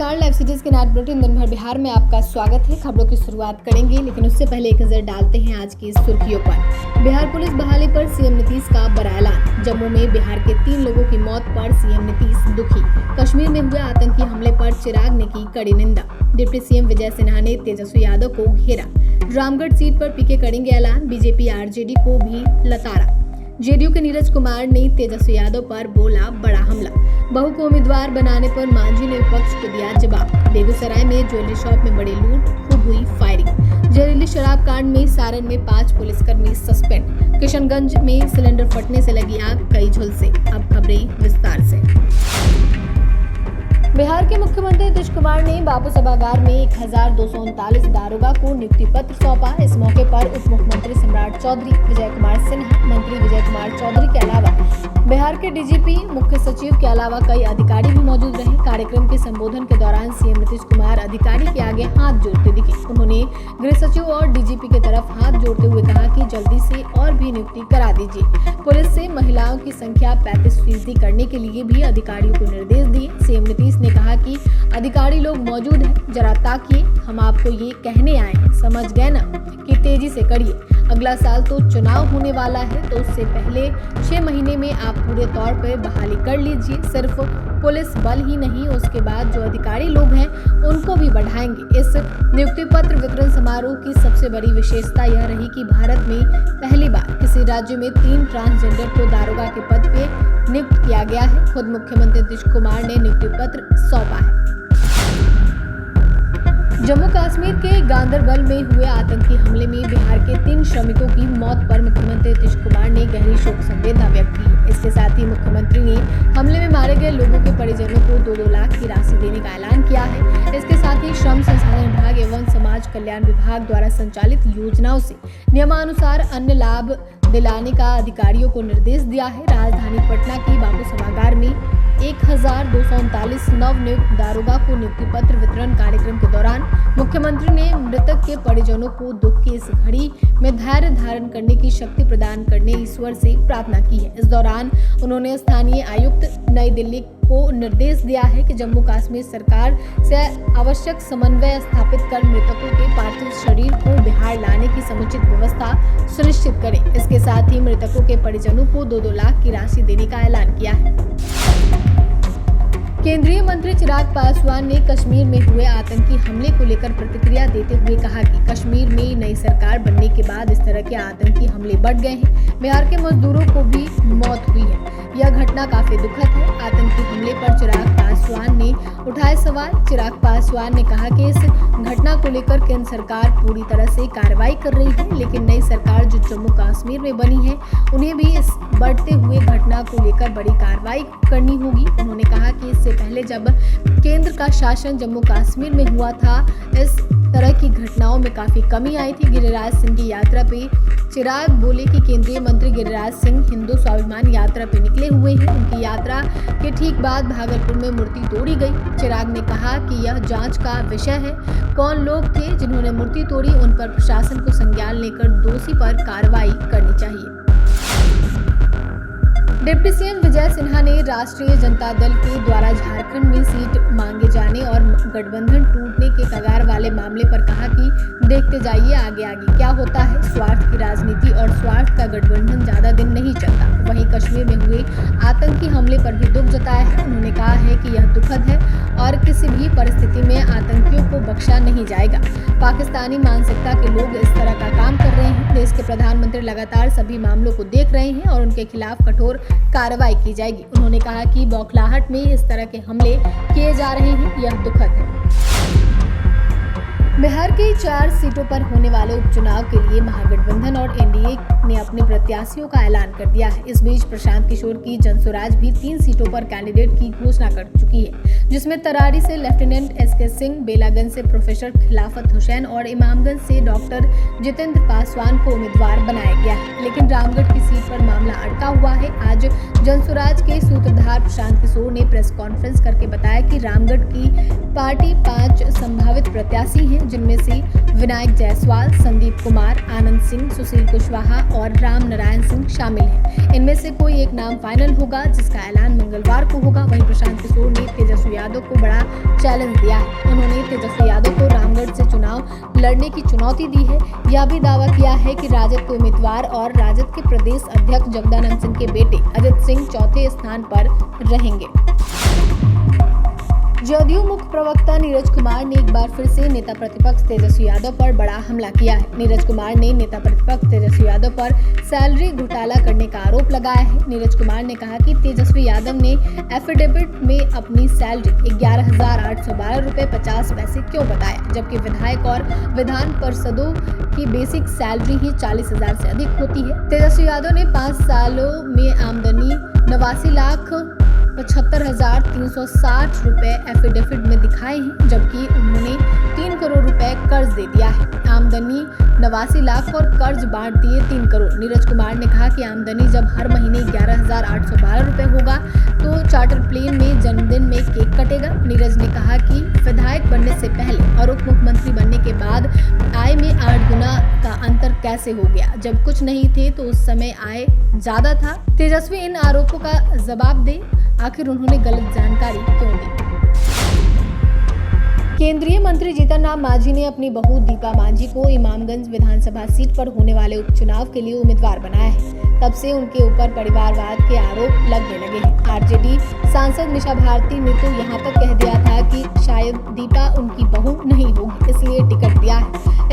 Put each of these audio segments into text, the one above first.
नमस्कार, live cities के night bulletin दिन भर बिहार में आपका स्वागत है। खबरों की शुरुआत करेंगे, लेकिन उससे पहले एक नजर डालते हैं आज की सुर्खियों पर। बिहार पुलिस बहाली पर सीएम नीतीश का बड़ा ऐलान। जम्मू में बिहार के 3 लोगों की मौत पर सीएम नीतीश दुखी। कश्मीर में हुए आतंकी हमले पर चिराग ने की कड़ी निंदा। डिप्टी सीएम विजय सिन्हा ने तेजस्वी यादव को घेरा। रामगढ़ सीट पर पीके करेंगे ऐलान। बीजेपी आरजेडी को भी लताड़ा। जेडीयू के नीरज कुमार ने तेजस्वी यादव पर बोला बड़ा हमला। बहू को उम्मीदवार बनाने पर मांझी ने विपक्ष को दिया जवाब। बेगूसराय में ज्वेलरी शॉप में बड़ी लूट, खूब हुई फायरिंग। जहरीली शराब कांड में सारण में 5 पुलिसकर्मी सस्पेंड। किशनगंज में सिलेंडर फटने से लगी आग, कई झुलसे। अब खबरें विस्तार से। बिहार के मुख्यमंत्री नीतीश कुमार ने बापू सभागार में 1239 दारोगा को नियुक्ति पत्र सौंपा। इस मौके पर उप मुख्यमंत्री सम्राट चौधरी, विजय कुमार सिन्हा, मंत्री विजय कुमार चौधरी के अलावा बिहार के डीजीपी, मुख्य सचिव के अलावा कई अधिकारी भी मौजूद रहे। कार्यक्रम के संबोधन के दौरान सीएम नीतीश कुमार अधिकारी के आगे हाथ जोड़ते दिखे। उन्होंने गृह सचिव और डीजीपी की तरफ हाथ जोड़ते हुए कहा कि जल्दी से और भी नियुक्ति करा दीजिए। पुलिस से महिलाओं की संख्या 35% करने के लिए भी अधिकारियों को निर्देश दिए। सीएम नीतीश ने कहा कि अधिकारी लोग मौजूद हैं, जरा ताकिए, हम आपको ये कहने आए हैं, समझ गए ना, कि तेजी से करिए। अगला साल तो चुनाव होने वाला है, तो उससे पहले 6 महीने में आप पूरे तौर पर बहाली कर लीजिए। सिर्फ पुलिस बल ही नहीं, उसके बाद जो अधिकारी लोग हैं उनको भी बढ़ाएंगे। इस नियुक्ति पत्र वितरण समारोह की सबसे बड़ी विशेषता यह रही कि भारत में पहली बार किसी राज्य में 3 ट्रांसजेंडर को दारोगा के पद पे नियुक्त किया गया है। खुद मुख्यमंत्री नीतीश कुमार ने नियुक्ति पत्र सौंपा है। जम्मू कश्मीर के गांदरबल में हुए आतंकी हमले में बिहार के 3 श्रमिकों की मौत पर मुख्यमंत्री नीतीश कुमार ने गहरी शोक संवेदना व्यक्त की है। इसके साथ ही मुख्यमंत्री ने हमले में मारे गए लोगों के परिजनों को 2-2 लाख की राशि देने का ऐलान किया है। इसके साथ ही श्रम संसाधन विभाग एवं समाज कल्याण विभाग द्वारा संचालित योजनाओं से नियमानुसार अन्य लाभ दिलाने का अधिकारियों को निर्देश दिया है। राजधानी पटना की बापू सभागार में 1239 नवनियुक्त दारोगा को नियुक्ति पत्र वितरण कार्यक्रम के दौरान मुख्यमंत्री ने मृतक के परिजनों को दुख की इस घड़ी में धैर्य धारण करने की शक्ति प्रदान करने ईश्वर से प्रार्थना की है। इस दौरान उन्होंने स्थानीय आयुक्त नई दिल्ली को निर्देश दिया है कि जम्मू कश्मीर सरकार से आवश्यक समन्वय स्थापित कर मृतकों के पार्थिव शरीर को बिहार लाने की समुचित व्यवस्था सुनिश्चित करें। इसके साथ ही मृतकों के परिजनों को 2-2 लाख की राशि देने का ऐलान किया है। केंद्रीय मंत्री चिराग पासवान ने कश्मीर में हुए आतंकी हमले को लेकर प्रतिक्रिया देते हुए कहा कि कश्मीर में नई सरकार बनने के बाद इस तरह के आतंकी हमले बढ़ गए हैं। बिहार के मजदूरों को भी मौत हुई है। यह घटना काफी दुखद है। आतंकी हमले पर चिराग पासवान ने उठाए सवाल। चिराग पासवान ने कहा कि इस घटना को लेकर केंद्र सरकार पूरी तरह से कार्रवाई कर रही है, लेकिन नई सरकार जो जम्मू कश्मीर में बनी है उन्हें भी इस बढ़ते हुए घटना को लेकर बड़ी कार्रवाई करनी होगी। उन्होंने कहा कि इससे पहले जब केंद्र का शासन जम्मू कश्मीर में हुआ था, इस तरह की घटनाओं में काफी कमी आई थी। गिरिराज सिंह की यात्रा पे चिराग बोले कि केंद्रीय मंत्री गिरिराज सिंह हिंदू स्वाभिमान यात्रा पे निकले हुए हैं। उनकी यात्रा के ठीक बाद भागलपुर में मूर्ति तोड़ी गई। चिराग ने कहा कि यह जांच का विषय है। कौन लोग थे जिन्होंने मूर्ति तोड़ी, उन पर प्रशासन को संज्ञान लेकर दोषी पर कार्रवाई करनी चाहिए। डिप्टी सीएम विजय सिन्हा ने राष्ट्रीय जनता दल के द्वारा झारखंड में सीट मांगे जाने और गठबंधन टूटने के कगार वाले मामले पर कहा कि देखते जाइए आगे आगे क्या होता है। स्वार्थ की राजनीति और स्वार्थ का गठबंधन ज्यादा दिन नहीं चलता। वहीं कश्मीर में हुए आतंकी हमले पर भी दुख जताया है। उन्होंने कहा है कि यह दुखद है और किसी भी परिस्थिति में आतंकियों को बख्शा नहीं जाएगा। पाकिस्तानी मानसिकता के लोग इस तरह का काम कर रहे हैं। देश के प्रधानमंत्री लगातार सभी मामलों को देख रहे हैं और उनके खिलाफ कठोर कार्रवाई की जाएगी। उन्होंने कहा कि बौखलाहट में इस तरह के हमले किए जा रहे हैं, यह दुखद है। बिहार की 4 सीटों पर होने वाले उपचुनाव के लिए महागठबंधन और एनडीए ने अपने प्रत्याशियों का ऐलान कर दिया है। इस बीच प्रशांत किशोर की जनसुराज भी 3 सीटों पर कैंडिडेट की घोषणा कर चुकी है, जिसमें तरारी से लेफ्टिनेंट एसके सिंह, बेलागंज से प्रोफेसर खिलाफत हुसैन और इमामगंज से डॉक्टर जितेंद्र पासवान को उम्मीदवार बनाया गया है। लेकिन रामगढ़ की सीट पर मामला अटका हुआ है। आज जनसुराज के सूत्रधार प्रशांत किशोर ने प्रेस कॉन्फ्रेंस करके बताया कि रामगढ़ की पार्टी 5 संभावित प्रत्याशी हैं, जिनमें से विनायक जायसवाल, संदीप कुमार, आनंद सिंह, सुशील कुशवाहा और राम नारायण सिंह शामिल हैं। इनमें से कोई एक नाम फाइनल होगा, जिसका ऐलान मंगलवार को होगा। वहीं प्रशांत किशोर ने तेजस्वी यादव को बड़ा चैलेंज दिया है। उन्होंने तेजस्वी यादव को रामगढ़ से चुनाव लड़ने की चुनौती दी है। यह भी दावा किया है कि राजद के उम्मीदवार और राजद के प्रदेश अध्यक्ष जगदानंद सिंह के बेटे अजित सिंह चौथे स्थान पर रहेंगे। जदयू मुख्य प्रवक्ता नीरज कुमार ने एक बार फिर से नेता प्रतिपक्ष तेजस्वी यादव पर बड़ा हमला किया है। नीरज कुमार ने नेता प्रतिपक्ष तेजस्वी यादव पर सैलरी घोटाला करने का आरोप लगाया है। नीरज कुमार ने कहा कि तेजस्वी यादव ने एफिडेविट में अपनी सैलरी 11,812 रुपये 50 पैसे क्यों बताया, जबकि विधायक और विधान पार्षदों की बेसिक सैलरी ही 40,000 से अधिक होती है। तेजस्वी यादव ने 5 सालों में आमदनी 89,75,360 रुपए एफिडेविट में दिखाए हैं, जबकि उन्होंने 3 करोड़ रुपए कर्ज दे दिया है। आमदनी 89 लाख और कर्ज बांट दिए 3 करोड़। नीरज कुमार ने कहा कि आमदनी जब हर महीने 11,812 रुपए होगा तो चार्टर प्लेन में जन्मदिन में केक कटेगा। नीरज ने कहा कि विधायक बनने से पहले और उप मुख्यमंत्री बनने के बाद आय में 8 गुना का अंतर कैसे हो गया। जब कुछ नहीं थे तो उस समय आय ज्यादा था। तेजस्वी इन आरोपों का जवाब दे, आखिर उन्होंने गलत जानकारी क्यों दी। केंद्रीय मंत्री जीतन राम मांझी ने अपनी बहू दीपा मांझी को इमामगंज विधानसभा सीट पर होने वाले उपचुनाव के लिए उम्मीदवार बनाया है। तब से उनके ऊपर परिवारवाद के आरोप लगने लगे हैं। आरजेडी सांसद निशा भारती ने तो यहाँ तक कह दिया था कि शायद दीपा उनकी बहू नहीं होगी, इसलिए टिकट दिया है।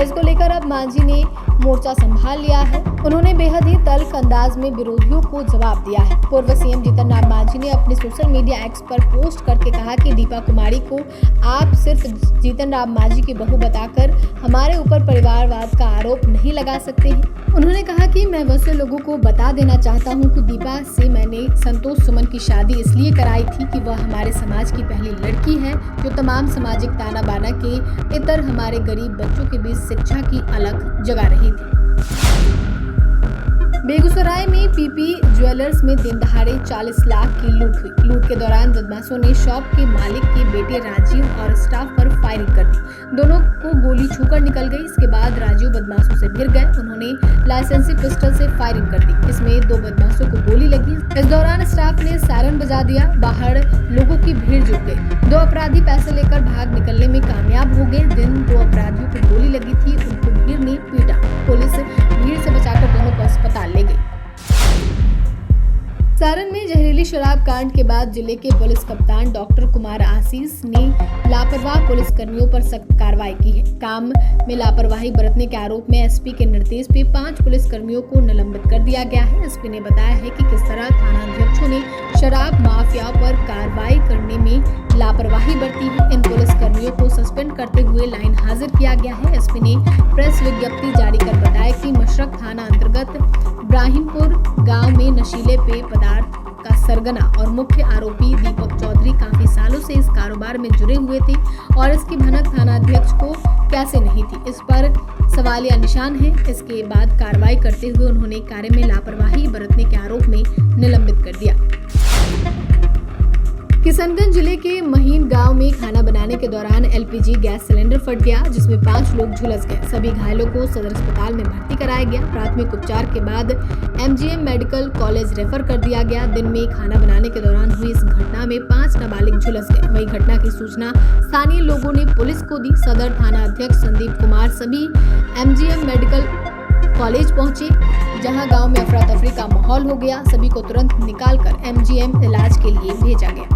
इसको लेकर अब मांझी ने मोर्चा संभाल लिया है। उन्होंने बेहद ही तल्ख अंदाज में विरोधियों को जवाब दिया है। पूर्व सीएम जीतन राम मांझी ने अपने सोशल मीडिया एक्स पर पोस्ट करके कहा कि दीपा कुमारी को आप सिर्फ जीतन राम मांझी की बहू बताकर हमारे ऊपर परिवारवाद का आरोप नहीं लगा सकते हैं। उन्होंने कहा कि मैं वैसे लोगों को बता देना चाहता हूं कि दीपा से मैंने संतोष सुमन की शादी इसलिए कराई थी कि वह हमारे समाज की पहली लड़की है जो तमाम सामाजिक ताना बाना के इतर हमारे गरीब बच्चों के बीच शिक्षा की अलग जगा रही थी। बेगूसराय में पीपी ज्वेलर्स में दिन दहाड़े 40 लाख की लूट हुई। लूट के दौरान बदमाशों ने शॉप के मालिक के बेटे राजीव और स्टाफ पर फायरिंग कर दी। दोनों को गोली छूकर निकल गई। इसके बाद राजीव बदमाशों से भिड़ गए। उन्होंने लाइसेंसी पिस्टल से फायरिंग कर दी। इसमें 2 बदमाशों को गोली लगी। इस दौरान स्टाफ ने सायरन बजा दिया। बाहर लोगों की भीड़ जुट गई। 2 अपराधी पैसे लेकर भाग निकलने में कामयाब हो गए। जिन 2 अपराधियों को गोली लगी थी उनको भीड़ ने पीटा। पुलिस भीड़ से बचाकर दोनों को अस्पताल ले गई। सारण में जहरीली शराब कांड के बाद जिले के पुलिस कप्तान डॉक्टर कुमार आशीष ने लापरवाह पुलिसकर्मियों पर सख्त कार्रवाई की है। काम में लापरवाही बरतने के आरोप में एसपी के निर्देश पे 5 पुलिसकर्मियों को निलंबित कर दिया गया है। एसपी ने बताया है कि किस तरह थानाध्यक्षों ने शराब माफिया पर कार्रवाई करने में लापरवाही बरती है। इन पुलिसकर्मियों को सस्पेंड करते हुए लाइन हाजिर किया गया है। एसपी ने प्रेस विज्ञप्ति जारी कर बताया कि मशरक थाना अंतर्गत इब्राहिमपुर गांव में नशीले पेय पदार्थ का सरगना और मुख्य आरोपी दीपक चौधरी काफी सालों से इस कारोबार में जुड़े हुए थे और इसकी भनक थानाध्यक्ष को कैसे नहीं थी, इस पर सवालिया निशान है। इसके बाद कार्रवाई करते हुए उन्होंने कार्य में लापरवाही बरतने के आरोप में निलंबित कर दिया। किशनगंज जिले के महीन गांव में खाना बनाने के दौरान एलपीजी गैस सिलेंडर फट गया, जिसमें 5 लोग झुलस गए। सभी घायलों को सदर अस्पताल में भर्ती कराया गया। प्राथमिक उपचार के बाद एमजीएम मेडिकल कॉलेज रेफर कर दिया गया। दिन में खाना बनाने के दौरान हुई इस घटना में 5 नाबालिग झुलस गए। वही घटना की सूचना स्थानीय लोगों ने पुलिस को दी। सदर थाना अध्यक्ष संदीप कुमार सभी एमजीएम मेडिकल कॉलेज पहुंचे, जहां गांव में अफरा तफरी का माहौल हो गया। सभी को तुरंत निकालकर एमजीएम इलाज के लिए भेजा गया।